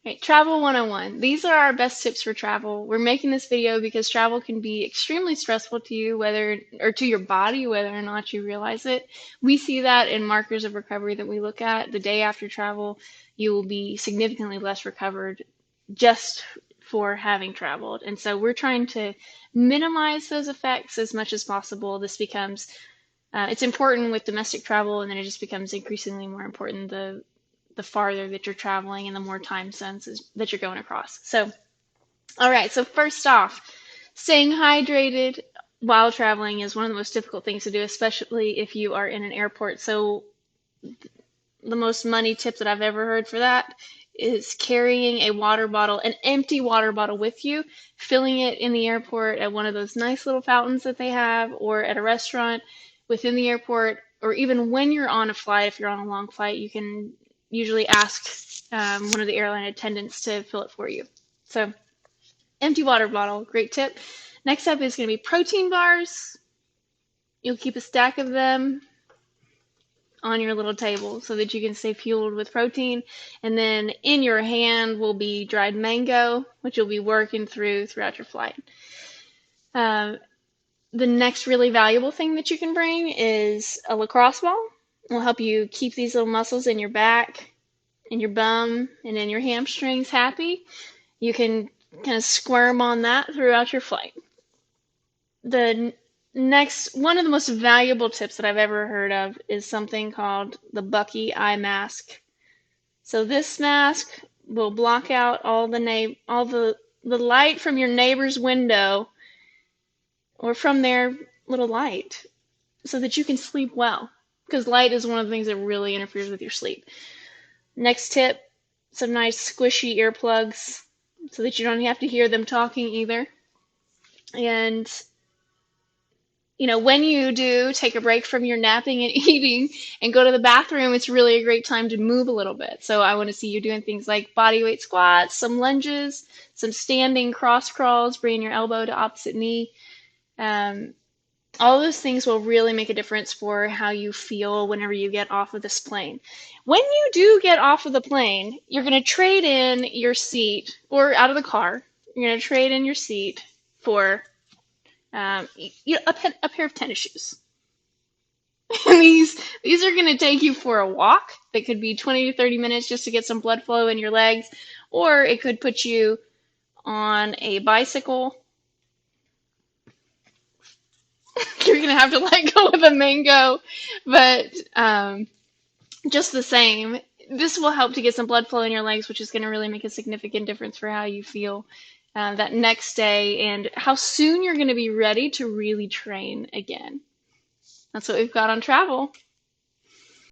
Right, Travel 101. These are our best tips for travel. We're making this video because travel can be extremely stressful to you, whether or to your body, whether or not you realize it. We see that in markers of recovery that we look at. The day after travel, you will be significantly less recovered just for having traveled. And so we're trying to minimize those effects as much as possible. This becomes it's important with domestic travel, and then it just becomes increasingly more important the farther that you're traveling and the more time zones that you're going across. So, all right, so first off, staying hydrated while traveling is one of the most difficult things to do, especially if you are in an airport. So, the most money tip that I've ever heard for that is carrying a water bottle, an empty water bottle with you, filling it in the airport at one of those nice little fountains that they have, or at a restaurant within the airport, or even when you're on a flight, if you're on a long flight, you can usually ask one of the airline attendants to fill it for you. So, empty water bottle, great tip. Next up is going to be protein bars. You'll keep a stack of them on your little table so that you can stay fueled with protein. And then in your hand will be dried mango, which you'll be working throughout your flight. Uh, the next really valuable thing that you can bring is a lacrosse ball. It will help you keep these little muscles in your back, in your bum, and in your hamstrings happy. You can kind of squirm on that throughout your flight. The next, one of the most valuable tips that I've ever heard of is something called the Bucky eye mask. So this mask will block out all the light from your neighbor's window or from their little light so that you can sleep well, because light is one of the things that really interferes with your sleep. Next tip, some nice squishy earplugs so that you don't have to hear them talking either. And when you do take a break from your napping and eating and go to the bathroom, it's really a great time to move a little bit. So I want to see you doing things like body weight squats, some lunges, some standing cross crawls, bringing your elbow to opposite knee. Um, all those things will really make a difference for how you feel whenever you get off of this plane. When you do get off of the plane, you're going to trade in your seat, or out of the car, you're going to trade in your seat for a pair of tennis shoes. And these are going to take you for a walk that could be 20 to 30 minutes just to get some blood flow in your legs, or it could put you on a bicycle. You're going to have to let go of the mango, but just the same, this will help to get some blood flow in your legs, which is going to really make a significant difference for how you feel that next day and how soon you're going to be ready to really train again. That's what we've got on travel.